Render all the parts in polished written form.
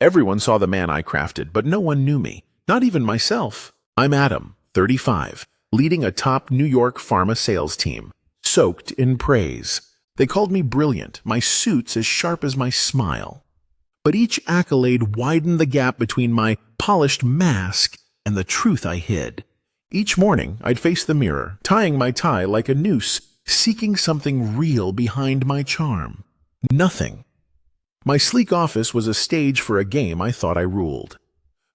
Everyone saw the man I crafted, but no one knew me, not even myself. I'm Adam, 35, leading a top New York pharma sales team, soaked in praise. They called me brilliant, my suits as sharp as my smile. But each accolade widened the gap between my polished mask and the truth I hid. Each morning, I'd face the mirror, tying my tie like a noose, seeking something real behind my charm. Nothing. My sleek office was a stage for a game I thought I ruled.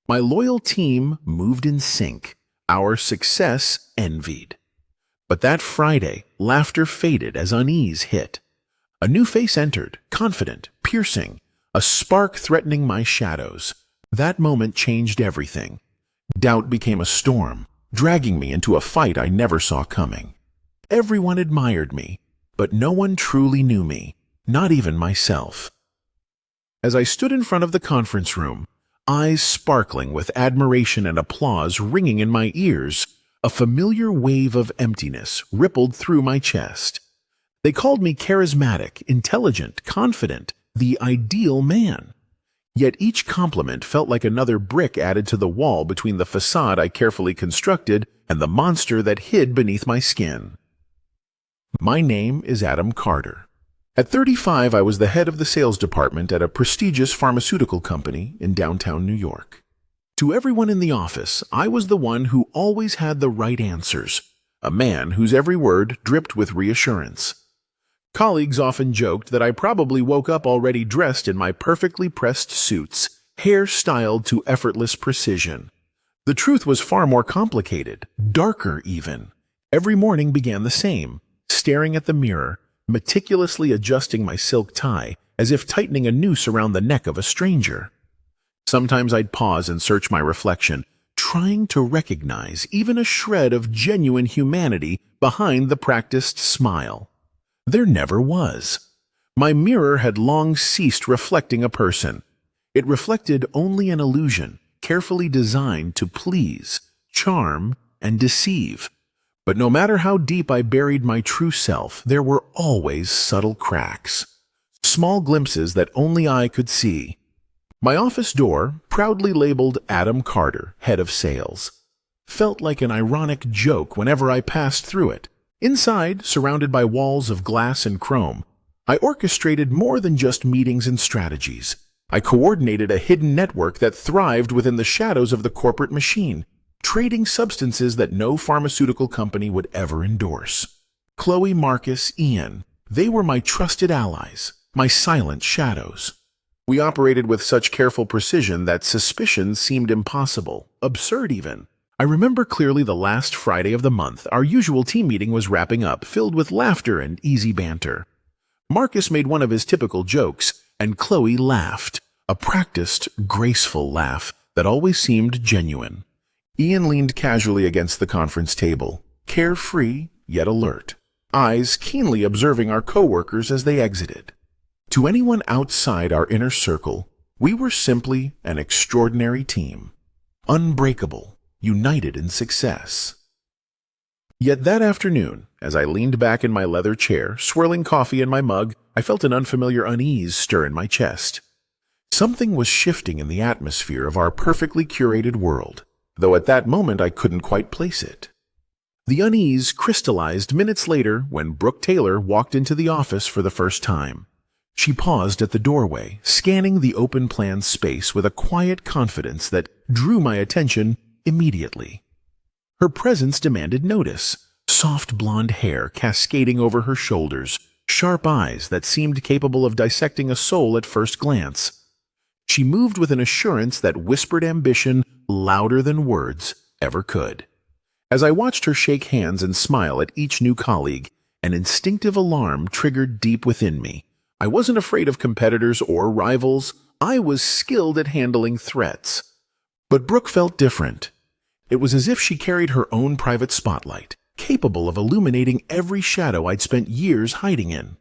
My loyal team moved in sync, our success envied. But that Friday, laughter faded as unease hit. A new face entered, confident, piercing, a spark threatening my shadows. That moment changed everything. Doubt became a storm, dragging me into a fight I never saw coming. Everyone admired me, but no one truly knew me, not even myself. As I stood in front of the conference room, eyes sparkling with admiration and applause ringing in my ears, a familiar wave of emptiness rippled through my chest. They called me charismatic, intelligent, confident, the ideal man. Yet each compliment felt like another brick added to the wall between the facade I carefully constructed and the monster that hid beneath my skin. My name is Adam Carter. At 35, I was the head of the sales department at a prestigious pharmaceutical company in downtown New York. To everyone in the office, I was the one who always had the right answers, a man whose every word dripped with reassurance. Colleagues often joked that I probably woke up already dressed in my perfectly pressed suits, hair styled to effortless precision. The truth was far more complicated, darker even. Every morning began the same, staring at the mirror, meticulously adjusting my silk tie as if tightening a noose around the neck of a stranger. Sometimes I'd pause and search my reflection, trying to recognize even a shred of genuine humanity behind the practiced smile. There never was. My mirror had long ceased reflecting a person. It reflected only an illusion, carefully designed to please, charm, and deceive. But no matter how deep I buried my true self, there were always subtle cracks, small glimpses that only I could see. My office door, proudly labeled Adam Carter, head of sales, felt like an ironic joke whenever I passed through it. Inside, surrounded by walls of glass and chrome, I orchestrated more than just meetings and strategies. I coordinated a hidden network that thrived within the shadows of the corporate machine, trading substances that no pharmaceutical company would ever endorse. Chloe, Marcus, Ian, they were my trusted allies, my silent shadows. We operated with such careful precision that suspicion seemed impossible, absurd even. I remember clearly the last Friday of the month. Our usual team meeting was wrapping up, filled with laughter and easy banter. Marcus made one of his typical jokes, and Chloe laughed, a practiced, graceful laugh that always seemed genuine. Ian leaned casually against the conference table, carefree yet alert, eyes keenly observing our coworkers as they exited. To anyone outside our inner circle, we were simply an extraordinary team, unbreakable, united in success. Yet that afternoon, as I leaned back in my leather chair, swirling coffee in my mug, I felt an unfamiliar unease stir in my chest. Something was shifting in the atmosphere of our perfectly curated world, though at that moment I couldn't quite place it. The unease crystallized minutes later when Brooke Taylor walked into the office for the first time. She paused at the doorway, scanning the open-plan space with a quiet confidence that drew my attention immediately. Her presence demanded notice, soft blonde hair cascading over her shoulders, sharp eyes that seemed capable of dissecting a soul at first glance. She moved with an assurance that whispered ambition louder than words ever could. As I watched her shake hands and smile at each new colleague, an instinctive alarm triggered deep within me. I wasn't afraid of competitors or rivals. I was skilled at handling threats. But Brooke felt different. It was as if she carried her own private spotlight, capable of illuminating every shadow I'd spent years hiding in.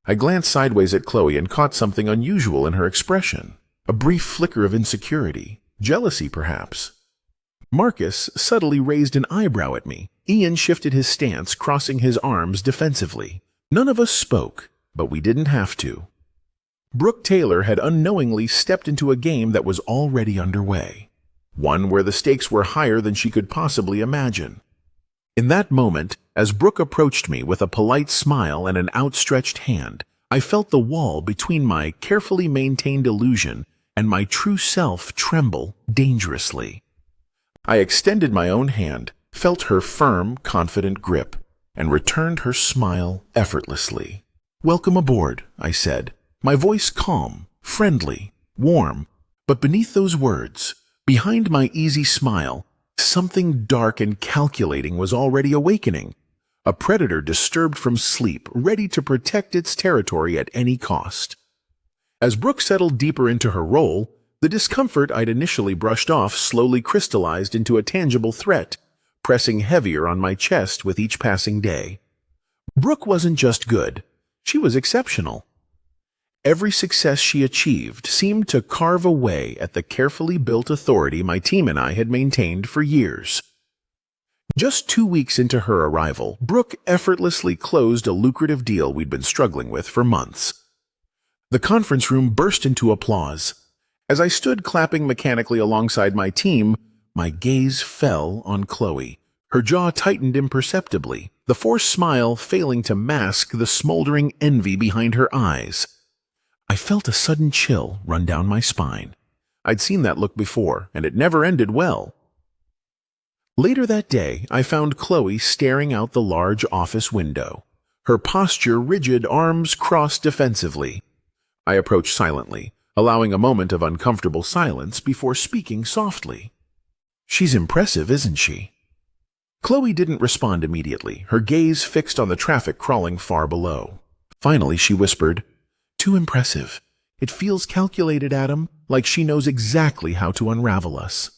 I glanced sideways at Chloe and caught something unusual in her expression. A brief flicker of insecurity, jealousy perhaps. Marcus subtly raised an eyebrow at me. Ian shifted his stance, crossing his arms defensively. None of us spoke, but we didn't have to. Brooke Taylor had unknowingly stepped into a game that was already underway, one where the stakes were higher than she could possibly imagine. In that moment, as Brooke approached me with a polite smile and an outstretched hand, I felt the wall between my carefully maintained illusion and my true self tremble dangerously. I extended my own hand, felt her firm, confident grip, and returned her smile effortlessly. "Welcome aboard," I said, my voice calm, friendly, warm. But beneath those words, behind my easy smile, something dark and calculating was already awakening. A predator disturbed from sleep, ready to protect its territory at any cost. As Brooke settled deeper into her role, the discomfort I'd initially brushed off slowly crystallized into a tangible threat, pressing heavier on my chest with each passing day. Brooke wasn't just good, she was exceptional. Every success she achieved seemed to carve away at the carefully built authority my team and I had maintained for years. Just 2 weeks into her arrival, Brooke effortlessly closed a lucrative deal we'd been struggling with for months. The conference room burst into applause. As I stood clapping mechanically alongside my team, my gaze fell on Chloe. Her jaw tightened imperceptibly, the forced smile failing to mask the smoldering envy behind her eyes. I felt a sudden chill run down my spine. I'd seen that look before, and it never ended well. Later that day, I found Chloe staring out the large office window, her posture rigid, arms crossed defensively. I approached silently, allowing a moment of uncomfortable silence before speaking softly. "She's impressive, isn't she?" Chloe didn't respond immediately, her gaze fixed on the traffic crawling far below. Finally, she whispered, "Too impressive. It feels calculated, Adam, like she knows exactly how to unravel us."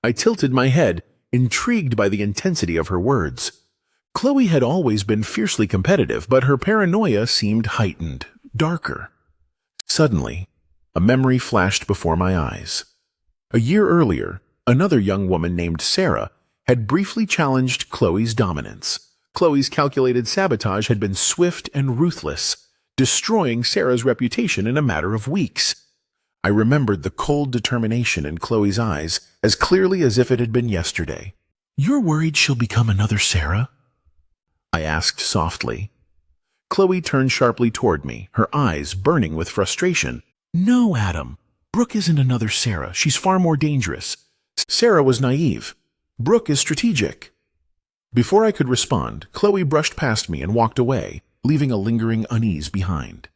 I tilted my head, intrigued by the intensity of her words. Chloe had always been fiercely competitive, but her paranoia seemed heightened, darker. Suddenly, a memory flashed before my eyes. A year earlier, another young woman named Sarah had briefly challenged Chloe's dominance. Chloe's calculated sabotage had been swift and ruthless, destroying Sarah's reputation in a matter of weeks. I remembered the cold determination in Chloe's eyes as clearly as if it had been yesterday. "You're worried she'll become another Sarah?" I asked softly. Chloe turned sharply toward me, her eyes burning with frustration. "No, Adam. Brooke isn't another Sarah. She's far more dangerous. Sarah was naive. Brooke is strategic." Before I could respond, Chloe brushed past me and walked away, leaving a lingering unease behind.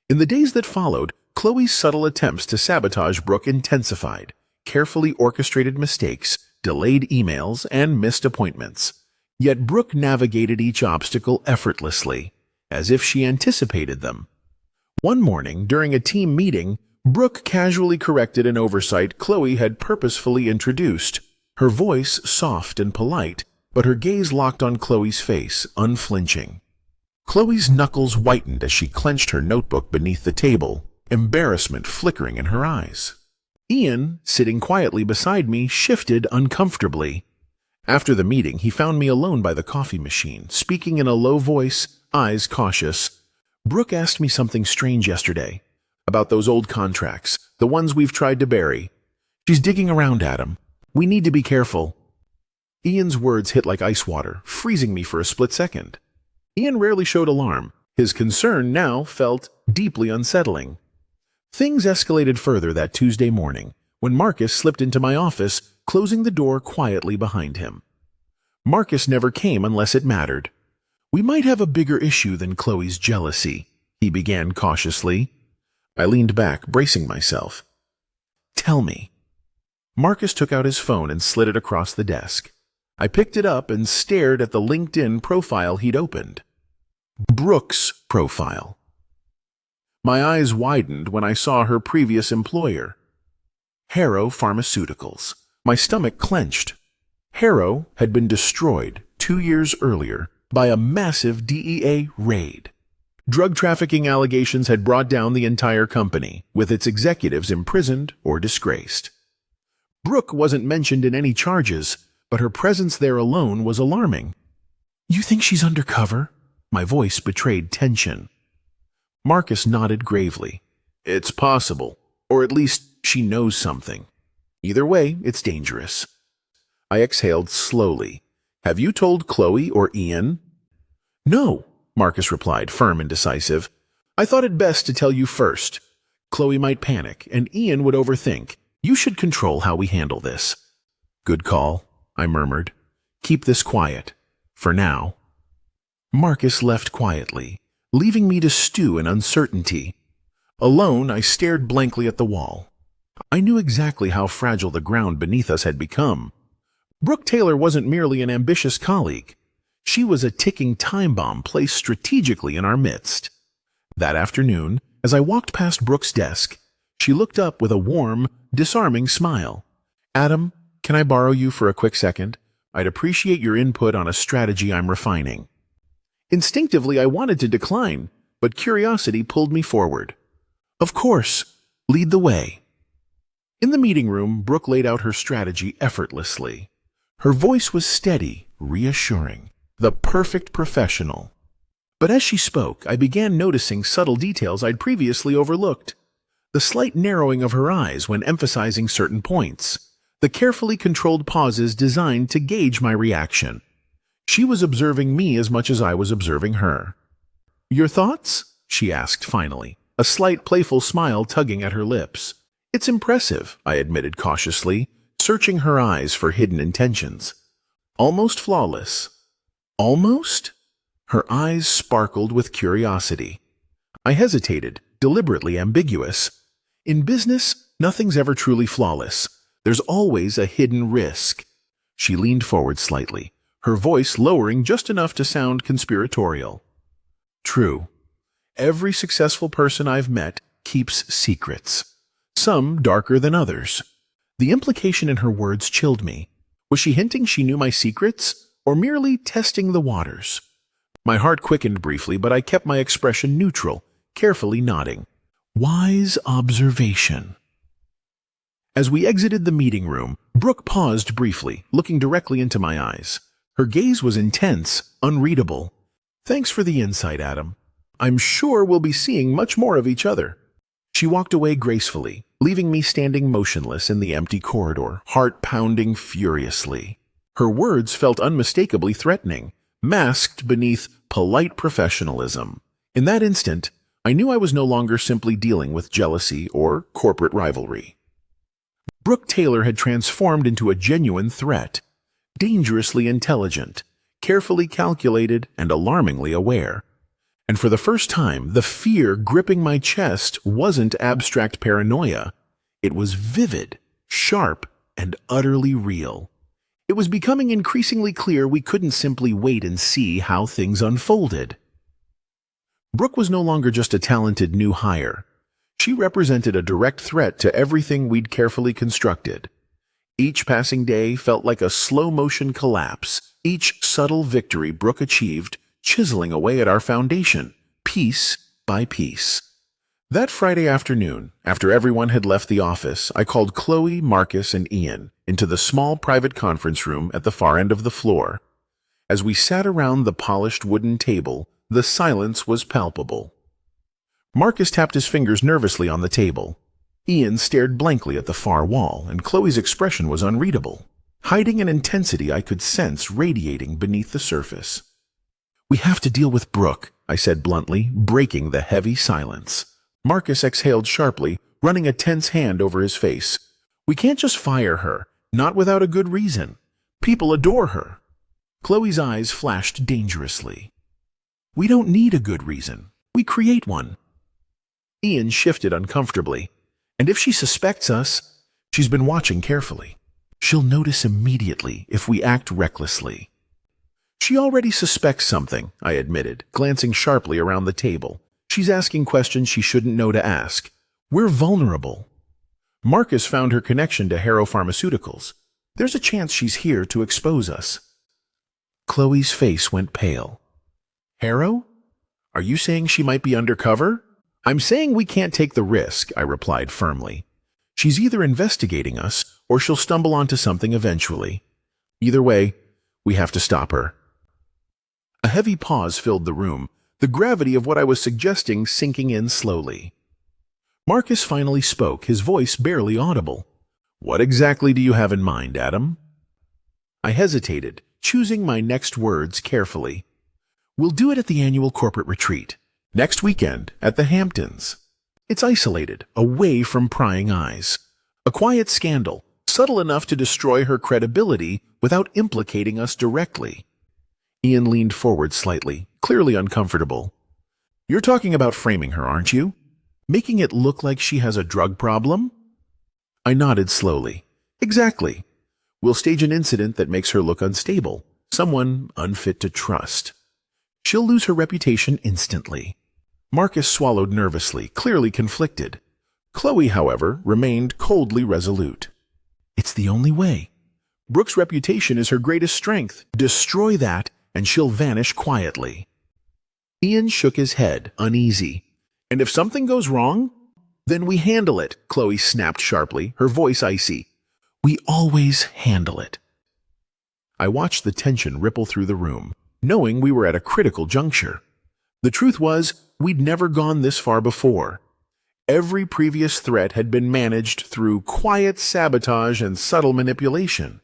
In the days that followed, Chloe's subtle attempts to sabotage Brooke intensified, carefully orchestrated mistakes, delayed emails, and missed appointments. Yet Brooke navigated each obstacle effortlessly, as if she anticipated them. One morning, during a team meeting, Brooke casually corrected an oversight Chloe had purposefully introduced. Her voice soft and polite, but her gaze locked on Chloe's face, unflinching. Chloe's knuckles whitened as she clenched her notebook beneath the table, embarrassment flickering in her eyes. Ian, sitting quietly beside me, shifted uncomfortably. After the meeting, he found me alone by the coffee machine, speaking in a low voice, eyes cautious. "Brooke asked me something strange yesterday, about those old contracts, the ones we've tried to bury. She's digging around, Adam. We need to be careful." Ian's words hit like ice water, freezing me for a split second. Ian rarely showed alarm. His concern now felt deeply unsettling. Things escalated further that Tuesday morning, when Marcus slipped into my office, closing the door quietly behind him. Marcus never came unless it mattered. "We might have a bigger issue than Chloe's jealousy," he began cautiously. I leaned back, bracing myself. "Tell me." Marcus took out his phone and slid it across the desk. I picked it up and stared at the LinkedIn profile he'd opened. Brooke's profile. My eyes widened when I saw her previous employer, Harrow Pharmaceuticals. My stomach clenched. Harrow had been destroyed 2 years earlier by a massive DEA raid. Drug trafficking allegations had brought down the entire company, with its executives imprisoned or disgraced. Brooke wasn't mentioned in any charges, but her presence there alone was alarming. "You think she's undercover?" My voice betrayed tension. Marcus nodded gravely, It's possible, or at least she knows something. Either way, it's dangerous. I exhaled slowly. Have you told Chloe or Ian? No, Marcus replied, firm and decisive. I thought it best to tell you first. Chloe might panic, and Ian would overthink. You should control how we handle this. Good call, I murmured. Keep this quiet. For now. Marcus left quietly, leaving me to stew in uncertainty. Alone, I stared blankly at the wall. I knew exactly how fragile the ground beneath us had become. Brooke Taylor wasn't merely an ambitious colleague. She was a ticking time bomb placed strategically in our midst. That afternoon, as I walked past Brooke's desk, she looked up with a warm, disarming smile. Adam, can I borrow you for a quick second? I'd appreciate your input on a strategy I'm refining. Instinctively, I wanted to decline, but curiosity pulled me forward. Of course, lead the way. In the meeting room, Brooke laid out her strategy effortlessly. Her voice was steady, reassuring, the perfect professional. But as she spoke, I began noticing subtle details I'd previously overlooked. The slight narrowing of her eyes when emphasizing certain points, the carefully controlled pauses designed to gauge my reaction. She was observing me as much as I was observing her. Your thoughts? She asked finally, a slight playful smile tugging at her lips. It's impressive, I admitted cautiously, searching her eyes for hidden intentions. Almost flawless. Almost? Her eyes sparkled with curiosity. I hesitated, deliberately ambiguous. In business, nothing's ever truly flawless. There's always a hidden risk. She leaned forward slightly, her voice lowering just enough to sound conspiratorial. True. Every successful person I've met keeps secrets. Some darker than others. The implication in her words chilled me. Was she hinting she knew my secrets, or merely testing the waters? My heart quickened briefly, but I kept my expression neutral, carefully nodding. Wise observation. As we exited the meeting room, Brooke paused briefly, looking directly into my eyes. Her gaze was intense, unreadable. Thanks for the insight, Adam. I'm sure we'll be seeing much more of each other. She walked away gracefully, leaving me standing motionless in the empty corridor, heart pounding furiously. Her words felt unmistakably threatening, masked beneath polite professionalism. In that instant, I knew I was no longer simply dealing with jealousy or corporate rivalry. Brooke Taylor had transformed into a genuine threat, dangerously intelligent, carefully calculated, and alarmingly aware. And for the first time, the fear gripping my chest wasn't abstract paranoia. It was vivid, sharp, and utterly real. It was becoming increasingly clear we couldn't simply wait and see how things unfolded. Brooke was no longer just a talented new hire. She represented a direct threat to everything we'd carefully constructed. Each passing day felt like a slow-motion collapse, each subtle victory Brooke achieved chiseling away at our foundation, piece by piece. That Friday afternoon, after everyone had left the office, I called Chloe, Marcus, and Ian into the small private conference room at the far end of the floor. As we sat around the polished wooden table, the silence was palpable. Marcus tapped his fingers nervously on the table. Ian stared blankly at the far wall, and Chloe's expression was unreadable, hiding an intensity I could sense radiating beneath the surface. We have to deal with Brooke, I said bluntly, breaking the heavy silence. Marcus exhaled sharply, running a tense hand over his face. We can't just fire her, not without a good reason. People adore her. Chloe's eyes flashed dangerously. We don't need a good reason. We create one. Ian shifted uncomfortably. And if she suspects us, she's been watching carefully. She'll notice immediately if we act recklessly. She already suspects something, I admitted, glancing sharply around the table. She's asking questions she shouldn't know to ask. We're vulnerable. Marcus found her connection to Harrow Pharmaceuticals. There's a chance she's here to expose us. Chloe's face went pale. Harrow? Are you saying she might be undercover? I'm saying we can't take the risk, I replied firmly. She's either investigating us, or she'll stumble onto something eventually. Either way, we have to stop her. A heavy pause filled the room, the gravity of what I was suggesting sinking in slowly. Marcus finally spoke, his voice barely audible. "What exactly do you have in mind, Adam?" I hesitated, choosing my next words carefully. "We'll do it at the annual corporate retreat. Next weekend, at the Hamptons. It's isolated, away from prying eyes. A quiet scandal, subtle enough to destroy her credibility without implicating us directly." Ian leaned forward slightly, clearly uncomfortable. "You're talking about framing her, aren't you? Making it look like she has a drug problem?" I nodded slowly. "Exactly. We'll stage an incident that makes her look unstable, someone unfit to trust. She'll lose her reputation instantly." Marcus swallowed nervously, clearly conflicted. Chloe, however, remained coldly resolute. "It's the only way. Brooke's reputation is her greatest strength. Destroy that, and she'll vanish quietly." Ian shook his head, uneasy. "And if something goes wrong?" "Then we handle it," Chloe snapped sharply, her voice icy. "We always handle it." I watched the tension ripple through the room, knowing we were at a critical juncture. The truth was, we'd never gone this far before. Every previous threat had been managed through quiet sabotage and subtle manipulation.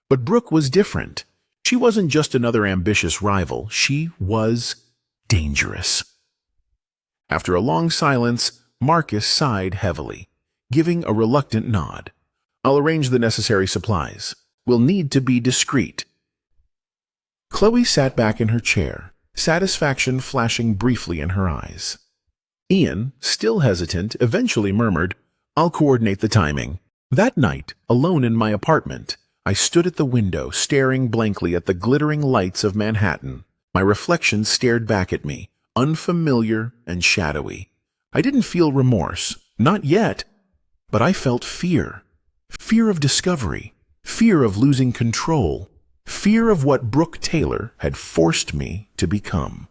But Brooke was different. She wasn't just another ambitious rival. She was dangerous. After a long silence, Marcus sighed heavily, giving a reluctant nod. "I'll arrange the necessary supplies. We'll need to be discreet." Chloe sat back in her chair, satisfaction flashing briefly in her eyes. Ian, still hesitant, eventually murmured, "I'll coordinate the timing." That night, alone in my apartment, I stood at the window, staring blankly at the glittering lights of Manhattan. My reflection stared back at me, unfamiliar and shadowy. I didn't feel remorse, not yet, but I felt fear. Fear of discovery, fear of losing control, fear of what Brooke Taylor had forced me to become.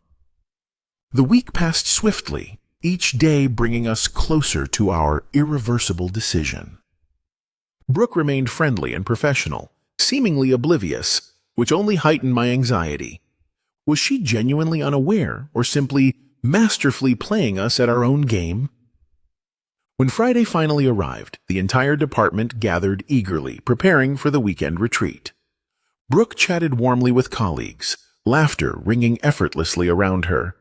The week passed swiftly, each day bringing us closer to our irreversible decision. Brooke remained friendly and professional, seemingly oblivious, which only heightened my anxiety. Was she genuinely unaware, or simply masterfully playing us at our own game? When Friday finally arrived, the entire department gathered eagerly, preparing for the weekend retreat. Brooke chatted warmly with colleagues, laughter ringing effortlessly around her.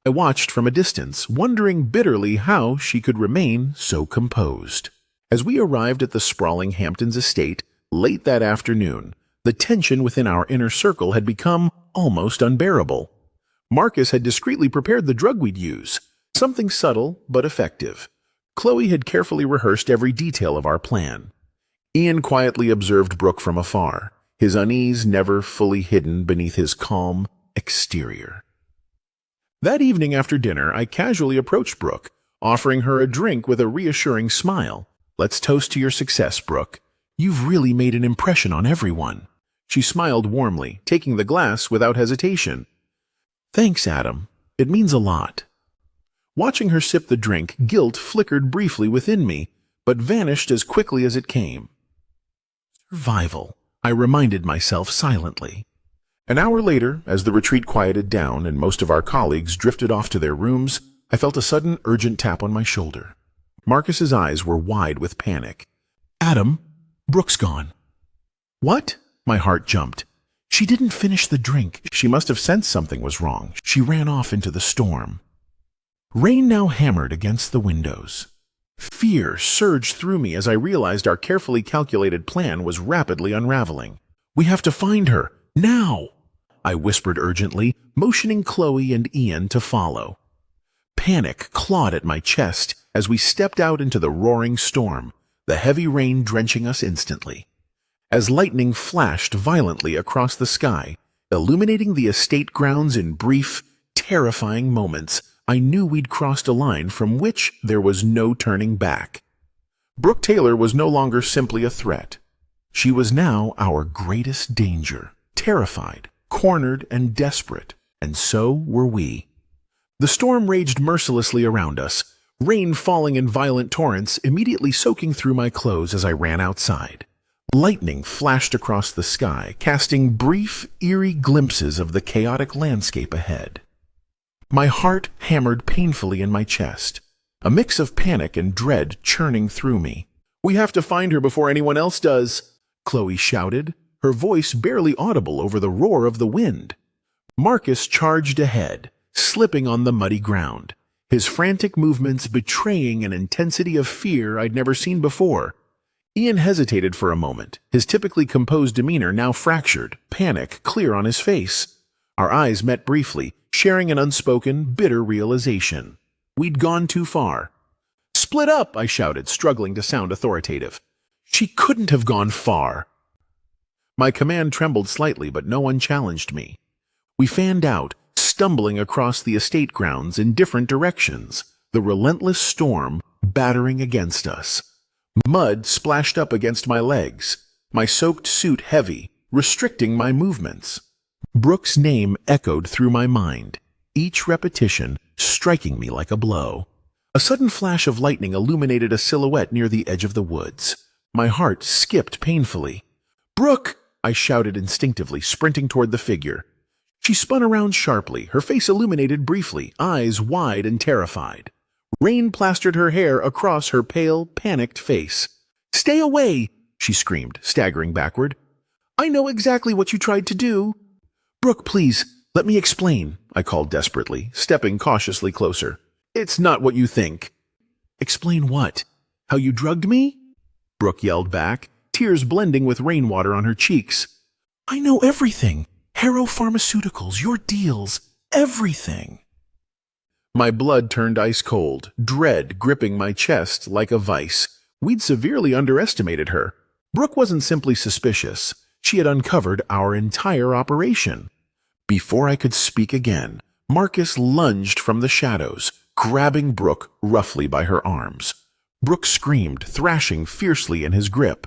I watched from a distance, wondering bitterly how she could remain so composed. As we arrived at the sprawling Hamptons estate late that afternoon, the tension within our inner circle had become almost unbearable. Marcus had discreetly prepared the drug we'd use, something subtle but effective. Chloe had carefully rehearsed every detail of our plan. Ian quietly observed Brooke from afar, his unease never fully hidden beneath his calm exterior. That evening after dinner, I casually approached Brooke, offering her a drink with a reassuring smile. "Let's toast to your success, Brooke. You've really made an impression on everyone." She smiled warmly, taking the glass without hesitation. "Thanks, Adam. It means a lot." Watching her sip the drink, guilt flickered briefly within me, but vanished as quickly as it came. Survival, I reminded myself silently. An hour later, as the retreat quieted down and most of our colleagues drifted off to their rooms, I felt a sudden, urgent tap on my shoulder. Marcus's eyes were wide with panic. "Adam, Brooke's gone." "What?" My heart jumped. "She didn't finish the drink. She must have sensed something was wrong. She ran off into the storm." Rain now hammered against the windows. Fear surged through me as I realized our carefully calculated plan was rapidly unraveling. "We have to find her, now!" I whispered urgently, motioning Chloe and Ian to follow. Panic clawed at my chest as we stepped out into the roaring storm, the heavy rain drenching us instantly. As lightning flashed violently across the sky, illuminating the estate grounds in brief, terrifying moments, I knew we'd crossed a line from which there was no turning back. Brooke Taylor was no longer simply a threat. She was now our greatest danger, terrified, cornered, and desperate, and so were we. The storm raged mercilessly around us, rain falling in violent torrents, immediately soaking through my clothes as I ran outside. Lightning flashed across the sky, casting brief, eerie glimpses of the chaotic landscape ahead. My heart hammered painfully in my chest. a mix of panic and dread churning through me. "We have to find her before anyone else does," Chloe shouted, her voice barely audible over the roar of the wind. Marcus charged ahead, slipping on the muddy ground, his frantic movements betraying an intensity of fear I'd never seen before. Ian hesitated for a moment, his typically composed demeanor now fractured, panic clear on his face. Our eyes met briefly, sharing an unspoken, bitter realization. We'd gone too far. "Split up!" I shouted, struggling to sound authoritative. "She couldn't have gone far." My command trembled slightly, but no one challenged me. We fanned out, stumbling across the estate grounds in different directions, the relentless storm battering against us. Mud splashed up against my legs, my soaked suit heavy, restricting my movements. Brooke's name echoed through my mind, each repetition striking me like a blow. A sudden flash of lightning illuminated a silhouette near the edge of the woods. My heart skipped painfully. "Brooke!" I shouted instinctively, sprinting toward the figure. She spun around sharply, her face illuminated briefly, eyes wide and terrified. Rain plastered her hair across her pale, panicked face. "Stay away!" she screamed, staggering backward. "I know exactly what you tried to do." "Brooke, please, let me explain," I called desperately, stepping cautiously closer. "It's not what you think." "Explain what? How you drugged me?" Brooke yelled back, tears blending with rainwater on her cheeks. "I know everything. Harrow Pharmaceuticals, your deals, everything." My blood turned ice cold, dread gripping my chest like a vice. We'd severely underestimated her. Brooke wasn't simply suspicious. She had uncovered our entire operation. Before I could speak again, Marcus lunged from the shadows, grabbing Brooke roughly by her arms. Brooke screamed, thrashing fiercely in his grip.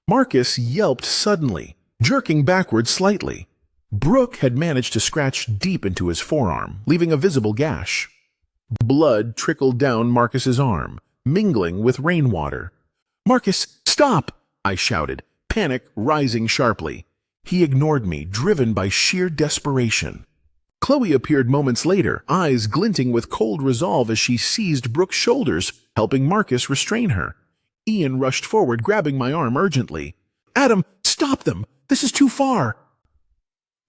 Marcus yelped suddenly, jerking backward slightly. Brooke had managed to scratch deep into his forearm, leaving a visible gash. Blood trickled down Marcus's arm, mingling with rainwater. "Marcus, stop!" I shouted, panic rising sharply. He ignored me, driven by sheer desperation. Chloe appeared moments later, eyes glinting with cold resolve as she seized Brooke's shoulders, helping Marcus restrain her. Ian rushed forward, grabbing my arm urgently. "Adam, stop them! This is too far!"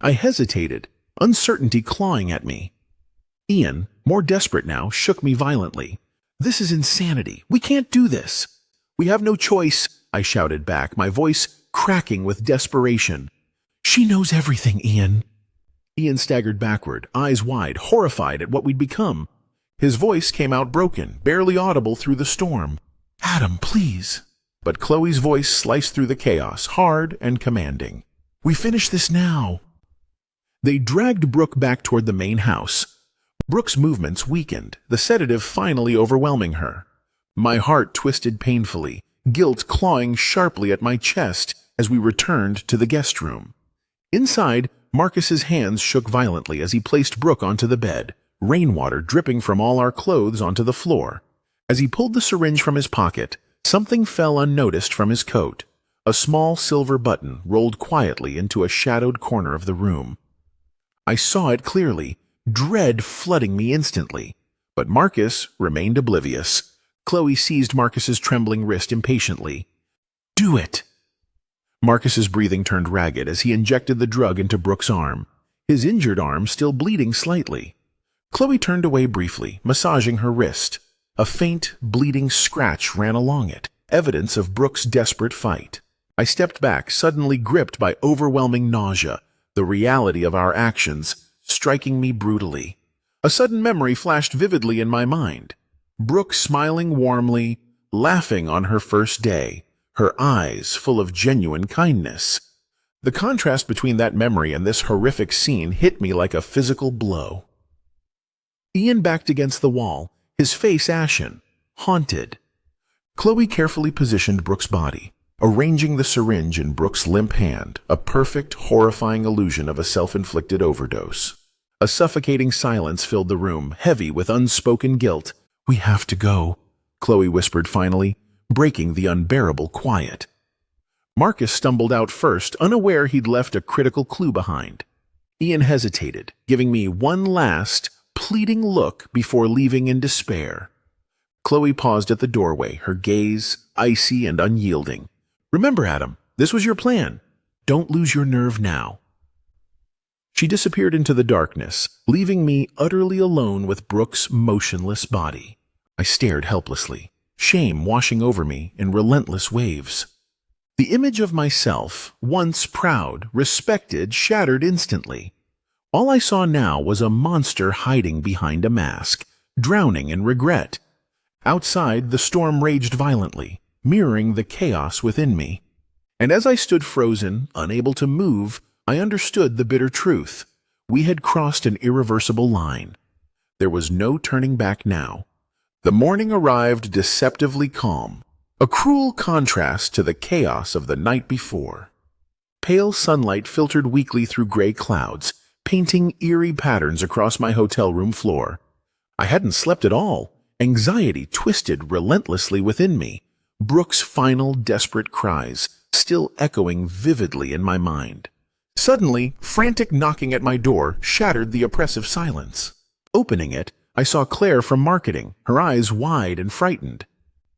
I hesitated, uncertainty clawing at me. Ian, more desperate now, shook me violently. "This is insanity. We can't do this." "We have no choice," I shouted back, my voice cracking with desperation. "She knows everything, Ian." Ian staggered backward, eyes wide, horrified at what we'd become. His voice came out broken, barely audible through the storm. "Adam, please." But Chloe's voice sliced through the chaos, hard and commanding. "We finish this now." They dragged Brooke back toward the main house. Brooke's movements weakened, the sedative finally overwhelming her. My heart twisted painfully, guilt clawing sharply at my chest as we returned to the guest room. Inside, Marcus's hands shook violently as he placed Brooke onto the bed, rainwater dripping from all our clothes onto the floor. As he pulled the syringe from his pocket, something fell unnoticed from his coat. A small silver button rolled quietly into a shadowed corner of the room. I saw it clearly, dread flooding me instantly. But Marcus remained oblivious. Chloe seized Marcus's trembling wrist impatiently. "Do it!" Marcus's breathing turned ragged as he injected the drug into Brooke's arm, his injured arm still bleeding slightly. Chloe turned away briefly, massaging her wrist. A faint, bleeding scratch ran along it, evidence of Brooke's desperate fight. I stepped back, suddenly gripped by overwhelming nausea, the reality of our actions striking me brutally. A sudden memory flashed vividly in my mind. Brooke smiling warmly, laughing on her first day, her eyes full of genuine kindness. The contrast between that memory and this horrific scene hit me like a physical blow. Ian backed against the wall, his face ashen, haunted. Chloe carefully positioned Brooke's body, arranging the syringe in Brooke's limp hand, a perfect, horrifying illusion of a self-inflicted overdose. A suffocating silence filled the room, heavy with unspoken guilt. "We have to go," Chloe whispered finally, breaking the unbearable quiet. Marcus stumbled out first, unaware he'd left a critical clue behind. Ian hesitated, giving me one last, pleading look before leaving in despair. Chloe paused at the doorway, her gaze icy and unyielding. "Remember, Adam, this was your plan. Don't lose your nerve now." She disappeared into the darkness, leaving me utterly alone with Brooke's motionless body. I stared helplessly, shame washing over me in relentless waves. The image of myself, once proud, respected, shattered instantly. All I saw now was a monster hiding behind a mask, drowning in regret. Outside, the storm raged violently, mirroring the chaos within me. And as I stood frozen, unable to move, I understood the bitter truth. We had crossed an irreversible line. There was no turning back now. The morning arrived deceptively calm, a cruel contrast to the chaos of the night before. Pale sunlight filtered weakly through gray clouds, painting eerie patterns across my hotel room floor. I hadn't slept at all. Anxiety twisted relentlessly within me, Brooke's final desperate cries still echoing vividly in my mind. Suddenly, frantic knocking at my door shattered the oppressive silence. Opening it, I saw Claire from marketing, her eyes wide and frightened.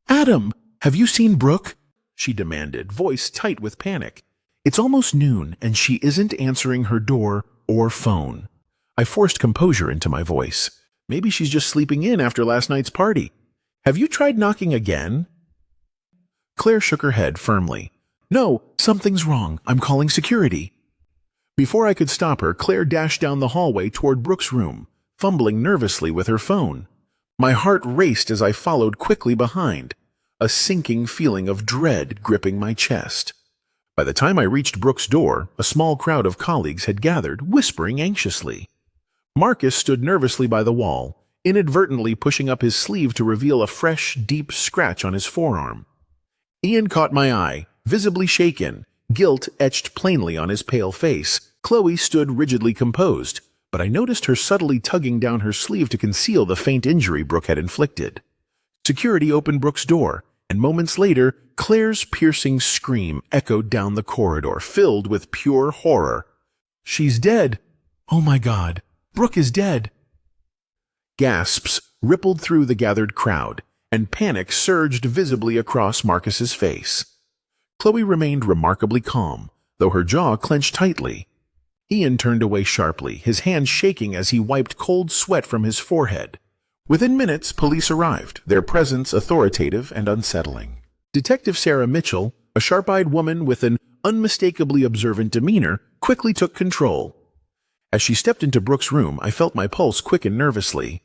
"Adam, have you seen Brooke?" she demanded, voice tight with panic. "It's almost noon, and she isn't answering her door or phone." I forced composure into my voice. "Maybe she's just sleeping in after last night's party. Have you tried knocking again?" Claire shook her head firmly. "No, something's wrong. I'm calling security." Before I could stop her, Claire dashed down the hallway toward Brooke's room, fumbling nervously with her phone. My heart raced as I followed quickly behind, a sinking feeling of dread gripping my chest. By the time I reached Brooke's door, a small crowd of colleagues had gathered, whispering anxiously. Marcus stood nervously by the wall, inadvertently pushing up his sleeve to reveal a fresh, deep scratch on his forearm. Ian caught my eye, visibly shaken, guilt etched plainly on his pale face. Chloe stood rigidly composed, but I noticed her subtly tugging down her sleeve to conceal the faint injury Brooke had inflicted. Security opened Brooke's door, and moments later, Claire's piercing scream echoed down the corridor, filled with pure horror. "She's dead! Oh my God! Brooke is dead!" Gasps rippled through the gathered crowd, and panic surged visibly across Marcus's face. Chloe remained remarkably calm, though her jaw clenched tightly. Ian turned away sharply, his hand shaking as he wiped cold sweat from his forehead. Within minutes, police arrived, their presence authoritative and unsettling. Detective Sarah Mitchell, a sharp-eyed woman with an unmistakably observant demeanor, quickly took control. As she stepped into Brooke's room, I felt my pulse quicken nervously.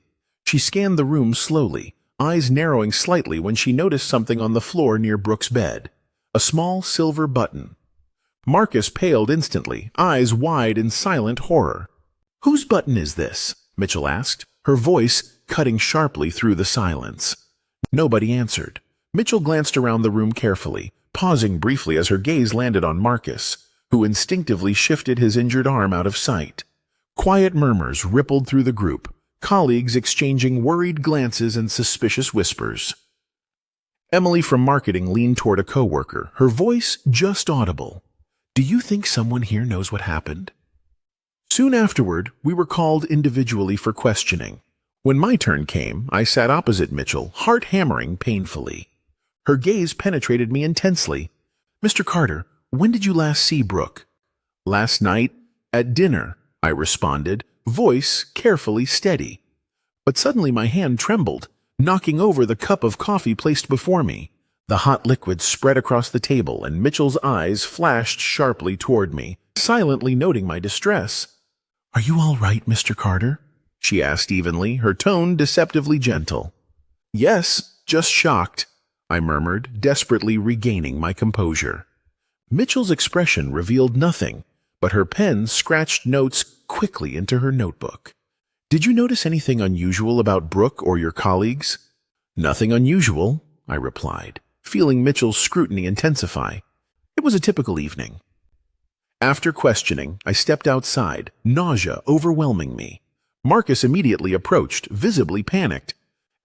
She scanned the room slowly, eyes narrowing slightly when she noticed something on the floor near Brooke's bed. A small silver button. Marcus paled instantly, eyes wide in silent horror. "Whose button is this?" Mitchell asked, her voice cutting sharply through the silence. Nobody answered. Mitchell glanced around the room carefully, pausing briefly as her gaze landed on Marcus, who instinctively shifted his injured arm out of sight. Quiet murmurs rippled through the group, colleagues exchanging worried glances and suspicious whispers. Emily from marketing leaned toward a coworker, her voice just audible. "Do you think someone here knows what happened?" Soon afterward, we were called individually for questioning. When my turn came, I sat opposite Mitchell, heart hammering painfully. Her gaze penetrated me intensely. "Mr. Carter, when did you last see Brooke?" "Last night, at dinner," I responded, voice carefully steady. But suddenly my hand trembled, knocking over the cup of coffee placed before me. The hot liquid spread across the table, and Mitchell's eyes flashed sharply toward me, silently noting my distress. "Are you all right, Mr. Carter?" she asked evenly, her tone deceptively gentle. "Yes, just shocked," I murmured, desperately regaining my composure. Mitchell's expression revealed nothing, but her pen scratched notes quickly into her notebook. "Did you notice anything unusual about Brooke or your colleagues?" "Nothing unusual," I replied, feeling Mitchell's scrutiny intensify. It was a typical evening. After questioning, I stepped outside, nausea overwhelming me. Marcus immediately approached, visibly panicked.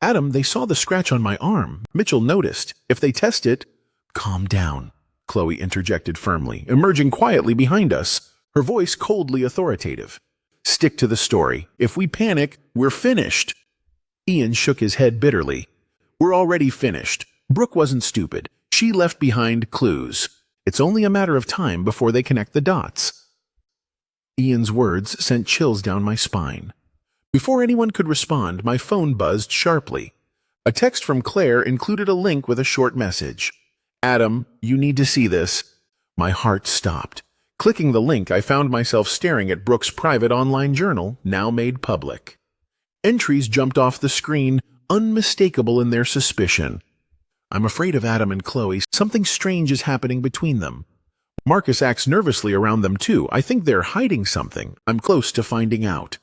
"Adam, they saw the scratch on my arm," Mitchell noticed. "If they test it—" "Calm down," Chloe interjected firmly, emerging quietly behind us, her voice coldly authoritative. "Stick to the story. If we panic, we're finished." Ian shook his head bitterly. We're already finished. Brooke wasn't stupid. She left behind clues. It's only a matter of time before they connect the dots. Ian's words sent chills down my spine. Before anyone could respond, my phone buzzed sharply. A text from Claire included a link with a short message. "Adam, you need to see this." My heart stopped. Clicking the link, I found myself staring at Brooke's private online journal, now made public. Entries jumped off the screen, unmistakable in their suspicion. "I'm afraid of Adam and Chloe. Something strange is happening between them. Marcus acts nervously around them too. I think they're hiding something. I'm close to finding out."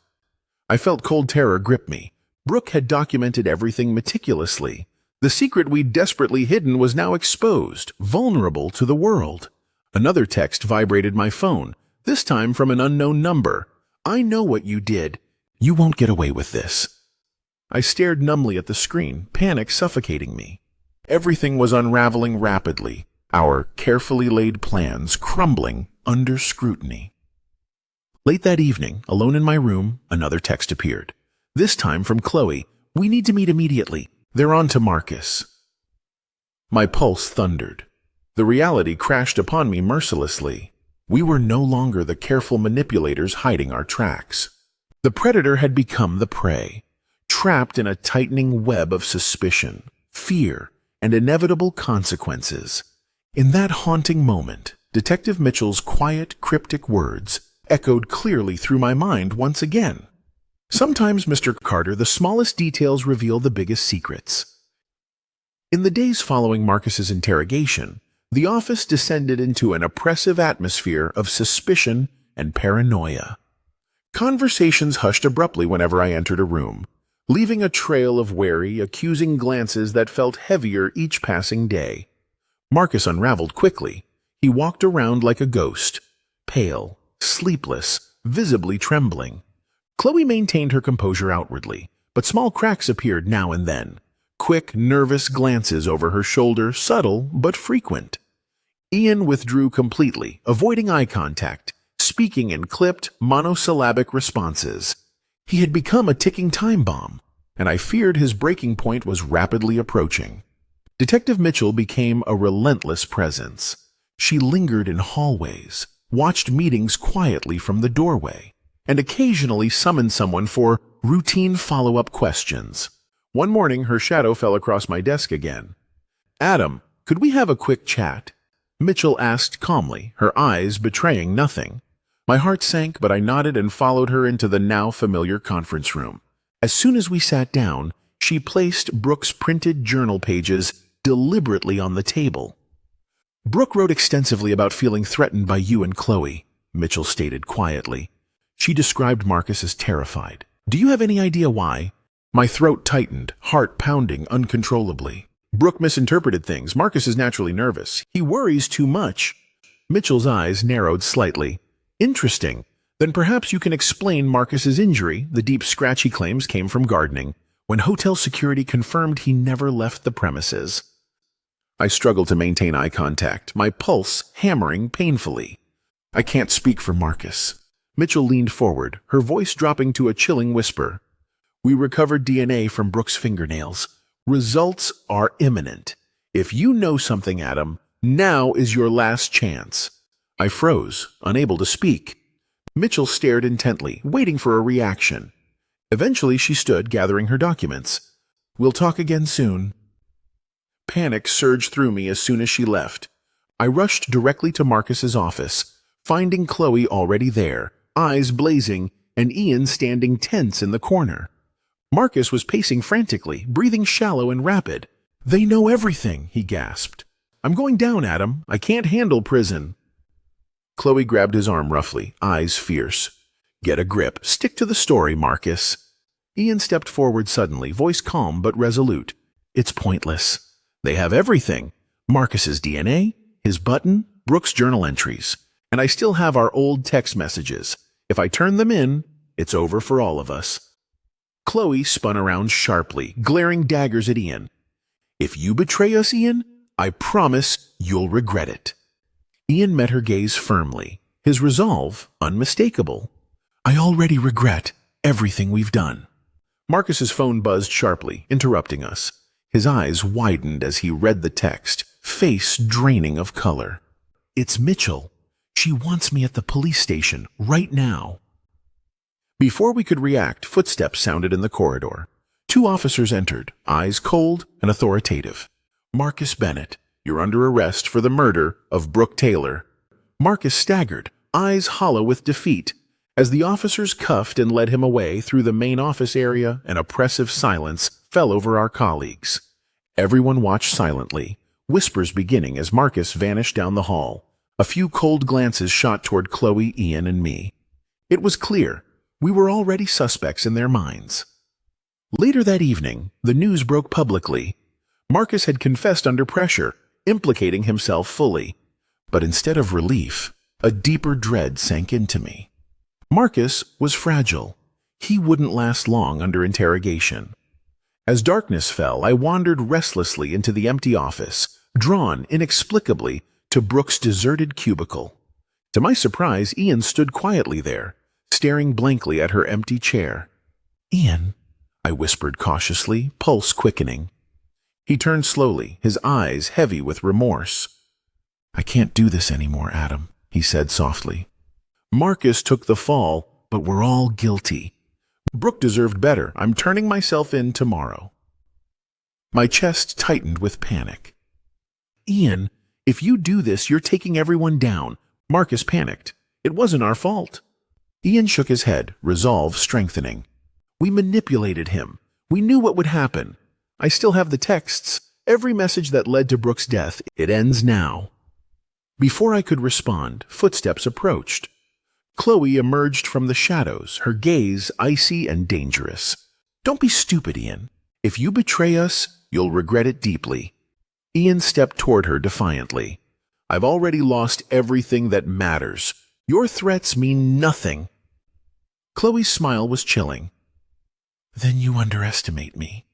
I felt cold terror grip me. Brooke had documented everything meticulously. The secret we'd desperately hidden was now exposed, vulnerable to the world. Another text vibrated my phone, this time from an unknown number. "I know what you did. You won't get away with this." I stared numbly at the screen, panic suffocating me. Everything was unraveling rapidly, our carefully laid plans crumbling under scrutiny. Late that evening, alone in my room, another text appeared. This time from Chloe. "We need to meet immediately. They're on to Marcus." My pulse thundered. The reality crashed upon me mercilessly. We were no longer the careful manipulators hiding our tracks. The predator had become the prey, trapped in a tightening web of suspicion, fear, and inevitable consequences. In that haunting moment, Detective Mitchell's quiet, cryptic words echoed clearly through my mind once again. "Sometimes, Mr. Carter, the smallest details reveal the biggest secrets." In the days following Marcus's interrogation, the office descended into an oppressive atmosphere of suspicion and paranoia. Conversations hushed abruptly whenever I entered a room, leaving a trail of wary, accusing glances that felt heavier each passing day. Marcus unraveled quickly. He walked around like a ghost, pale, sleepless, visibly trembling. Chloe maintained her composure outwardly, but small cracks appeared now and then. Quick, nervous glances over her shoulder, subtle but frequent. Ian withdrew completely, avoiding eye contact, speaking in clipped, monosyllabic responses. He had become a ticking time bomb, and I feared his breaking point was rapidly approaching. Detective Mitchell became a relentless presence. She lingered in hallways, watched meetings quietly from the doorway, and occasionally summoned someone for routine follow-up questions. One morning, her shadow fell across my desk again. "Adam, could we have a quick chat?" Mitchell asked calmly, her eyes betraying nothing. My heart sank, but I nodded and followed her into the now familiar conference room. As soon as we sat down, she placed Brooke's printed journal pages deliberately on the table. "Brooke wrote extensively about feeling threatened by you and Chloe," Mitchell stated quietly. She described Marcus as terrified. "Do you have any idea why?" My throat tightened, heart pounding uncontrollably. "Brooke misinterpreted things. Marcus is naturally nervous. He worries too much." Mitchell's eyes narrowed slightly. "Interesting. Then perhaps you can explain Marcus's injury. The deep scratch he claims came from gardening, when hotel security confirmed he never left the premises." I struggled to maintain eye contact, my pulse hammering painfully. "I can't speak for Marcus." Mitchell leaned forward, her voice dropping to a chilling whisper. "We recovered DNA from Brooke's fingernails. Results are imminent. If you know something, Adam, now is your last chance." I froze, unable to speak. Mitchell stared intently, waiting for a reaction. Eventually she stood, gathering her documents. "We'll talk again soon." Panic surged through me as soon as she left. I rushed directly to Marcus's office, finding Chloe already there, eyes blazing, and Ian standing tense in the corner. Marcus was pacing frantically, breathing shallow and rapid. "They know everything," he gasped. "I'm going down, Adam. I can't handle prison." Chloe grabbed his arm roughly, eyes fierce. "Get a grip. Stick to the story, Marcus." Ian stepped forward suddenly, voice calm but resolute. "It's pointless. They have everything. Marcus's DNA, his button, Brooke's journal entries. And I still have our old text messages. If I turn them in, it's over for all of us." Chloe spun around sharply, glaring daggers at Ian. "If you betray us, Ian, I promise you'll regret it." Ian met her gaze firmly, his resolve unmistakable. "I already regret everything we've done." Marcus's phone buzzed sharply, interrupting us. His eyes widened as he read the text, face draining of color. "It's Mitchell. She wants me at the police station right now." Before we could react, footsteps sounded in the corridor. 2 officers entered, eyes cold and authoritative. "Marcus Bennett, you're under arrest for the murder of Brooke Taylor." Marcus staggered, eyes hollow with defeat. As the officers cuffed and led him away through the main office area, an oppressive silence fell over our colleagues. Everyone watched silently, whispers beginning as Marcus vanished down the hall. A few cold glances shot toward Chloe, Ian, and me. It was clear we were already suspects in their minds. Later that evening, the news broke publicly. Marcus had confessed under pressure, implicating himself fully. But instead of relief, a deeper dread sank into me. Marcus was fragile. He wouldn't last long under interrogation. As darkness fell, I wandered restlessly into the empty office, drawn inexplicably to Brooke's deserted cubicle. To my surprise, Ian stood quietly there, staring blankly at her empty chair. "Ian," I whispered cautiously, pulse quickening. He turned slowly, his eyes heavy with remorse. "I can't do this anymore, Adam," he said softly. "Marcus took the fall, but we're all guilty. Brooke deserved better. I'm turning myself in tomorrow." My chest tightened with panic. "Ian, if you do this, you're taking everyone down." Marcus panicked. "It wasn't our fault." Ian shook his head, resolve strengthening. "We manipulated him. We knew what would happen. I still have the texts, every message that led to Brooke's death. It ends now." Before I could respond, footsteps approached. Chloe emerged from the shadows, her gaze icy and dangerous. "Don't be stupid, Ian. If you betray us, you'll regret it deeply." Ian stepped toward her defiantly. "I've already lost everything that matters. Your threats mean nothing." Chloe's smile was chilling. "Then you underestimate me."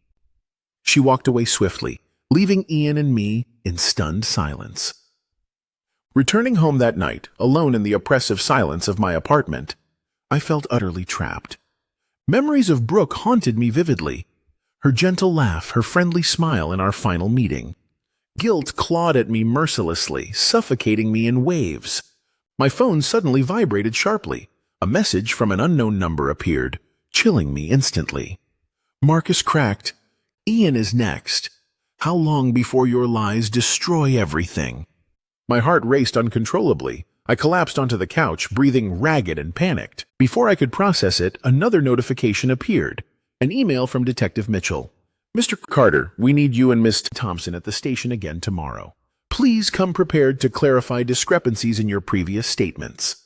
She walked away swiftly, leaving Ian and me in stunned silence. Returning home that night, alone in the oppressive silence of my apartment, I felt utterly trapped. Memories of Brooke haunted me vividly. Her gentle laugh, her friendly smile in our final meeting. Guilt clawed at me mercilessly, suffocating me in waves. My phone suddenly vibrated sharply. A message from an unknown number appeared, chilling me instantly. Marcus cracked, "Ian is next. How long before your lies destroy everything?" My heart raced uncontrollably. I collapsed onto the couch, breathing ragged and panicked. Before I could process it, another notification appeared. An email from Detective Mitchell. "Mr. Carter, we need you and Miss Thompson at the station again tomorrow. Please come prepared to clarify discrepancies in your previous statements."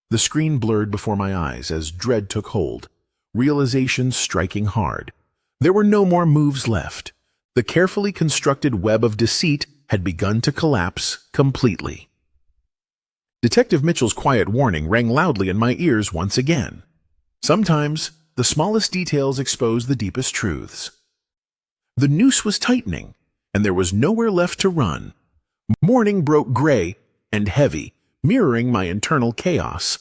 The screen blurred before my eyes as dread took hold, realization striking hard. There were no more moves left. The carefully constructed web of deceit had begun to collapse completely. Detective Mitchell's quiet warning rang loudly in my ears once again. Sometimes, the smallest details expose the deepest truths. The noose was tightening, and there was nowhere left to run. Morning broke gray and heavy, mirroring my internal chaos.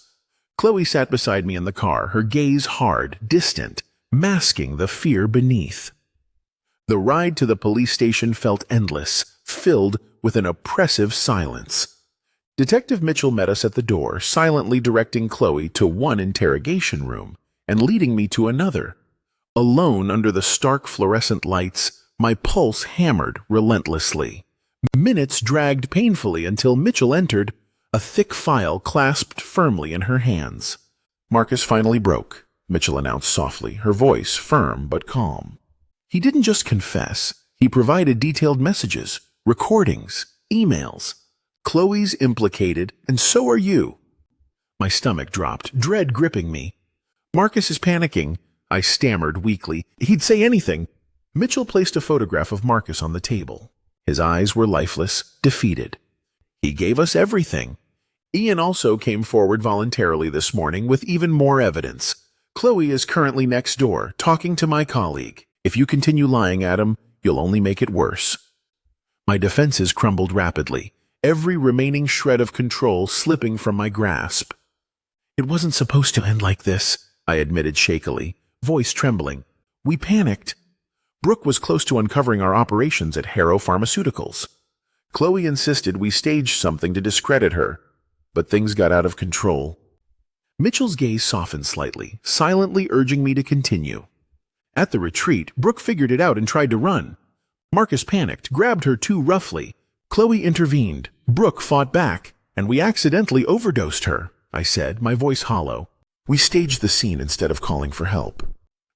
Chloe sat beside me in the car, her gaze hard, distant, masking the fear beneath. The ride to the police station felt endless, filled with an oppressive silence. Detective Mitchell met us at the door, silently directing Chloe to one interrogation room and leading me to another. Alone under the stark fluorescent lights, my pulse hammered relentlessly. Minutes dragged painfully until Mitchell entered, a thick file clasped firmly in her hands. "Marcus finally broke," Mitchell announced softly, her voice firm but calm. "He didn't just confess, he provided detailed messages, recordings, emails. Chloe's implicated, and so are you." My stomach dropped, dread gripping me. "Marcus is panicking," I stammered weakly. "He'd say anything." Mitchell placed a photograph of Marcus on the table. His eyes were lifeless, defeated. "He gave us everything." Ian also came forward voluntarily this morning with even more evidence. "Chloe is currently next door, talking to my colleague. If you continue lying, Adam, you'll only make it worse." My defenses crumbled rapidly, every remaining shred of control slipping from my grasp. "It wasn't supposed to end like this," I admitted shakily, voice trembling. "We panicked. Brooke was close to uncovering our operations at Harrow Pharmaceuticals. Chloe insisted we stage something to discredit her, but things got out of control. Mitchell's gaze softened slightly, silently urging me to continue. At the retreat, Brooke figured it out and tried to run. Marcus panicked, grabbed her too roughly. Chloe intervened. Brooke fought back, and we accidentally overdosed her, I said, my voice hollow. We staged the scene instead of calling for help.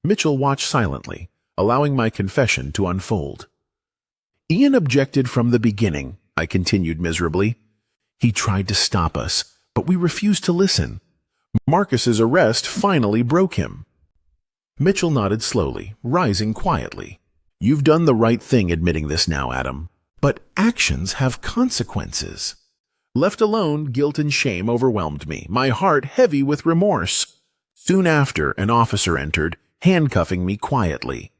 Mitchell watched silently, allowing my confession to unfold. Ian objected from the beginning, I continued miserably. He tried to stop us, but we refused to listen. Marcus's arrest finally broke him. Mitchell nodded slowly, rising quietly. You've done the right thing admitting this now, Adam. But actions have consequences. Left alone, guilt and shame overwhelmed me, my heart heavy with remorse. Soon after, an officer entered, handcuffing me quietly.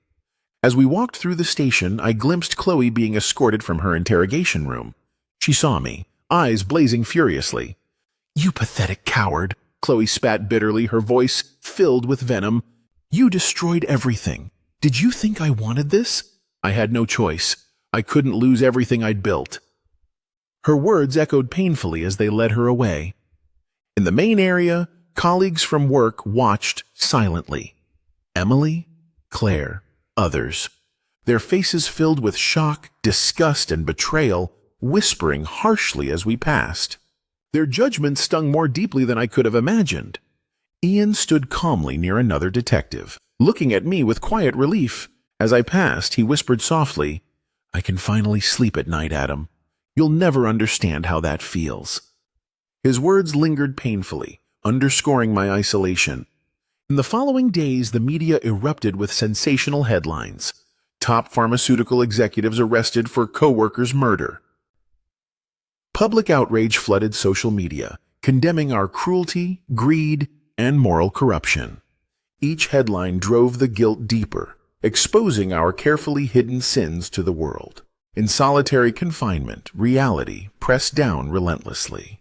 As we walked through the station, I glimpsed Chloe being escorted from her interrogation room. She saw me, eyes blazing furiously. You pathetic coward, Chloe spat bitterly, her voice filled with venom. You destroyed everything. Did you think I wanted this? I had no choice. I couldn't lose everything I'd built. Her words echoed painfully as they led her away. In the main area, colleagues from work watched silently. Emily, Claire, others. Their faces filled with shock, disgust, and betrayal, whispering harshly as we passed. Their judgment stung more deeply than I could have imagined. Ian stood calmly near another detective, looking at me with quiet relief. As I passed, he whispered softly, I can finally sleep at night, Adam. You'll never understand how that feels. His words lingered painfully, underscoring my isolation. In the following days, the media erupted with sensational headlines. Top pharmaceutical executives arrested for co-workers' murder. Public outrage flooded social media, condemning our cruelty, greed, and moral corruption. Each headline drove the guilt deeper, exposing our carefully hidden sins to the world. In solitary confinement, reality pressed down relentlessly.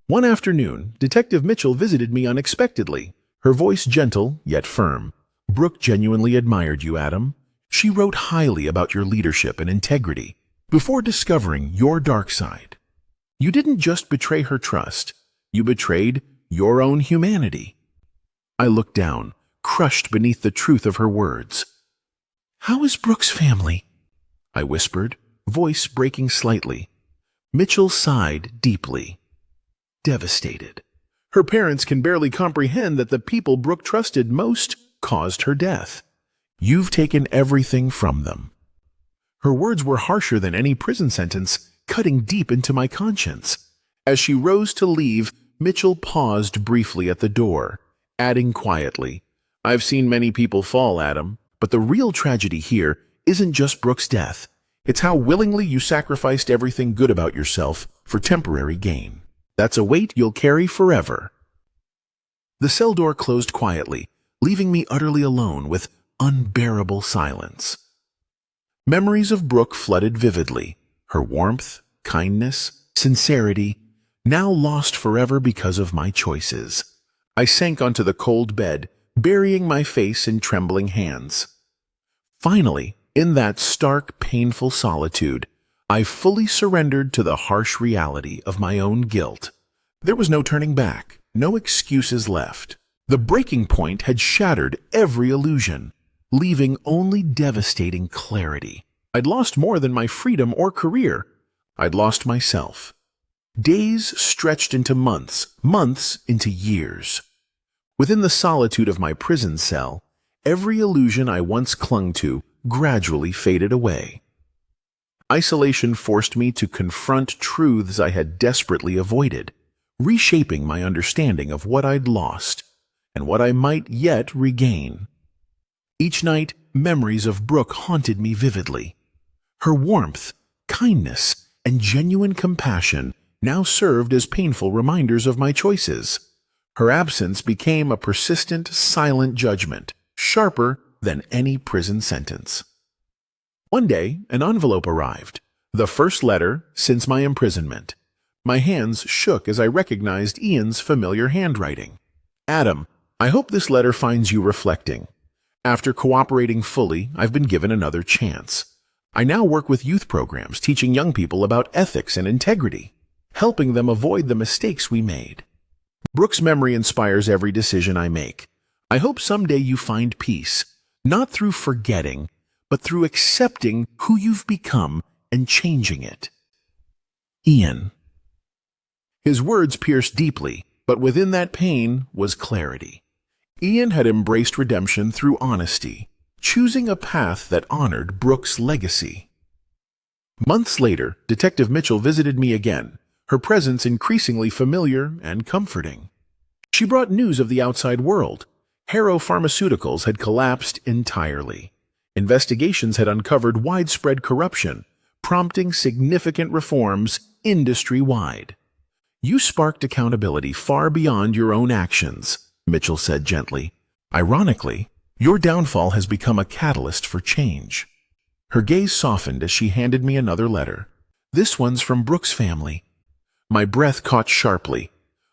One afternoon, Detective Mitchell visited me unexpectedly, her voice gentle yet firm. Brooke genuinely admired you, Adam. She wrote highly about your leadership and integrity before discovering your dark side. You didn't just betray her trust, you betrayed your own humanity. I looked down, crushed beneath the truth of her words. How is Brooke's family? I whispered, voice breaking slightly. Mitchell sighed deeply. Devastated. Her parents can barely comprehend that the people Brooke trusted most caused her death. You've taken everything from them. Her words were harsher than any prison sentence, cutting deep into my conscience. As she rose to leave, Mitchell paused briefly at the door, adding quietly, I've seen many people fall, Adam, but the real tragedy here isn't just Brooke's death. It's how willingly you sacrificed everything good about yourself for temporary gain. That's a weight you'll carry forever. The cell door closed quietly, leaving me utterly alone with unbearable silence. Memories of Brooke flooded vividly, her warmth, kindness, sincerity, now lost forever because of my choices. I sank onto the cold bed, burying my face in trembling hands. Finally, in that stark, painful solitude, I fully surrendered to the harsh reality of my own guilt. There was no turning back, no excuses left. The breaking point had shattered every illusion, leaving only devastating clarity. I'd lost more than my freedom or career. I'd lost myself. Days stretched into months, months into years. Within the solitude of my prison cell, every illusion I once clung to gradually faded away. Isolation forced me to confront truths I had desperately avoided, reshaping my understanding of what I'd lost and what I might yet regain. Each night, memories of Brooke haunted me vividly. Her warmth, kindness, and genuine compassion now served as painful reminders of my choices. Her absence became a persistent, silent judgment, sharper than any prison sentence. One day, an envelope arrived, the first letter since my imprisonment. My hands shook as I recognized Ian's familiar handwriting. Adam, I hope this letter finds you reflecting. After cooperating fully, I've been given another chance. I now work with youth programs teaching young people about ethics and integrity, helping them avoid the mistakes we made. Brooks' memory inspires every decision I make. I hope someday you find peace, not through forgetting, but through accepting who you've become and changing it. Ian. His words pierced deeply, but within that pain was clarity. Ian had embraced redemption through honesty, choosing a path that honored Brooks' legacy. Months later, Detective Mitchell visited me again, her presence increasingly familiar and comforting. She brought news of the outside world. Harrow Pharmaceuticals had collapsed entirely. Investigations had uncovered widespread corruption, prompting significant reforms industry-wide. You sparked accountability far beyond your own actions, Mitchell said gently. Ironically, your downfall has become a catalyst for change. Her gaze softened as she handed me another letter. This one's from Brooks' family. My breath caught sharply.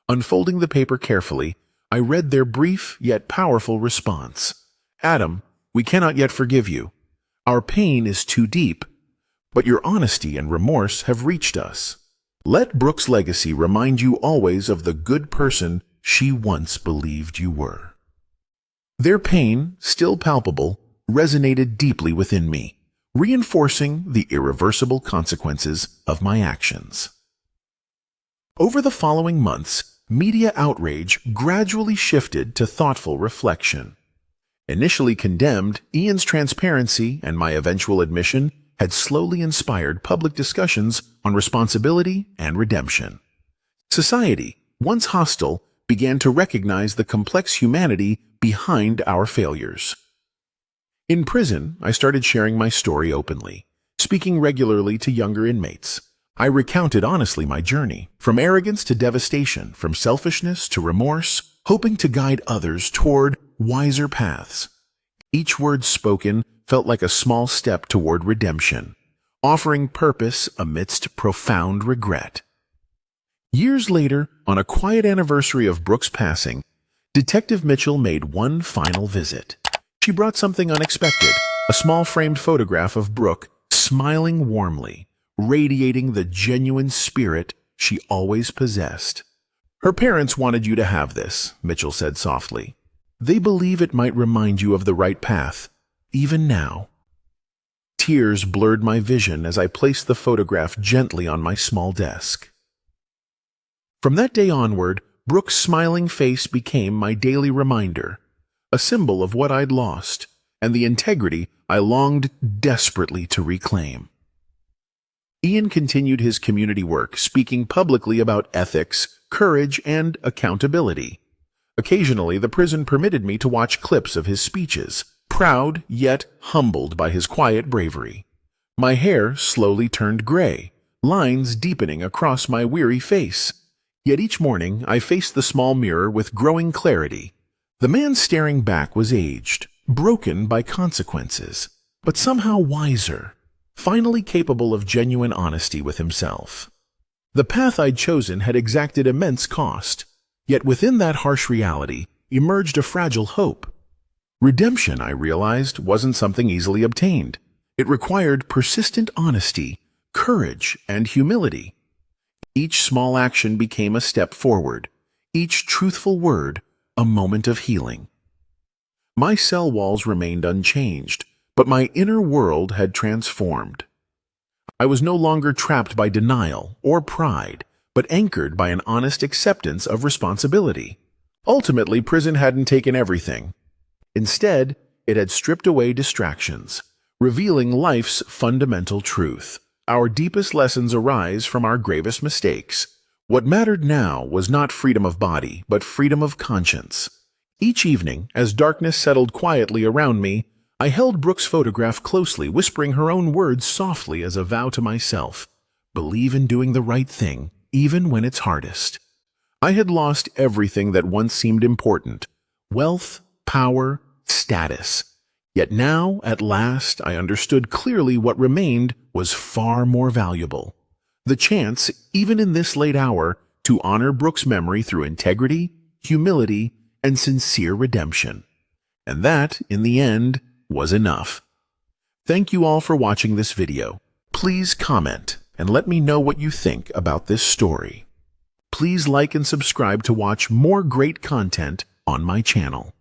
Unfolding the paper carefully, I read their brief yet powerful response. Adam, we cannot yet forgive you. Our pain is too deep, but your honesty and remorse have reached us. Let Brooks' legacy remind you always of the good person she once believed you were. Their pain, still palpable, resonated deeply within me, reinforcing the irreversible consequences of my actions. Over the following months, media outrage gradually shifted to thoughtful reflection. Initially condemned, Ian's transparency and my eventual admission had slowly inspired public discussions on responsibility and redemption. Society, once hostile, began to recognize the complex humanity behind our failures. In prison, I started sharing my story openly, speaking regularly to younger inmates. I recounted honestly my journey, from arrogance to devastation, from selfishness to remorse, hoping to guide others toward wiser paths. Each word spoken felt like a small step toward redemption, offering purpose amidst profound regret. Years later, on a quiet anniversary of Brooks' passing, Detective Mitchell made one final visit. She brought something unexpected, a small framed photograph of Brooke smiling warmly, radiating the genuine spirit she always possessed. Her parents wanted you to have this, Mitchell said softly. They believe it might remind you of the right path, even now. Tears blurred my vision as I placed the photograph gently on my small desk. From that day onward, Brooks' smiling face became my daily reminder, a symbol of what I'd lost and the integrity I longed desperately to reclaim. Ian continued his community work, speaking publicly about ethics, courage, and accountability. Occasionally, the prison permitted me to watch clips of his speeches, proud yet humbled by his quiet bravery. My hair slowly turned gray, lines deepening across my weary face. Yet each morning I faced the small mirror with growing clarity. The man staring back was aged, broken by consequences, but somehow wiser, finally capable of genuine honesty with himself. The path I'd chosen had exacted immense cost, yet within that harsh reality emerged a fragile hope. Redemption, I realized, wasn't something easily obtained. It required persistent honesty, courage, and humility. Each small action became a step forward, each truthful word a moment of healing. My cell walls remained unchanged, but my inner world had transformed. I was no longer trapped by denial or pride, but anchored by an honest acceptance of responsibility. Ultimately, prison hadn't taken everything. Instead, it had stripped away distractions, revealing life's fundamental truth. Our deepest lessons arise from our gravest mistakes. What mattered now was not freedom of body, but freedom of conscience. Each evening, as darkness settled quietly around me, I held Brooks' photograph closely, whispering her own words softly as a vow to myself. Believe in doing the right thing, even when it's hardest. I had lost everything that once seemed important: wealth, power, status. Yet now, at last, I understood clearly what remained was far more valuable. The chance, even in this late hour, to honor Brooks' memory through integrity, humility, and sincere redemption. And that, in the end, was enough. Thank you all for watching this video. Please comment and let me know what you think about this story. Please like and subscribe to watch more great content on my channel.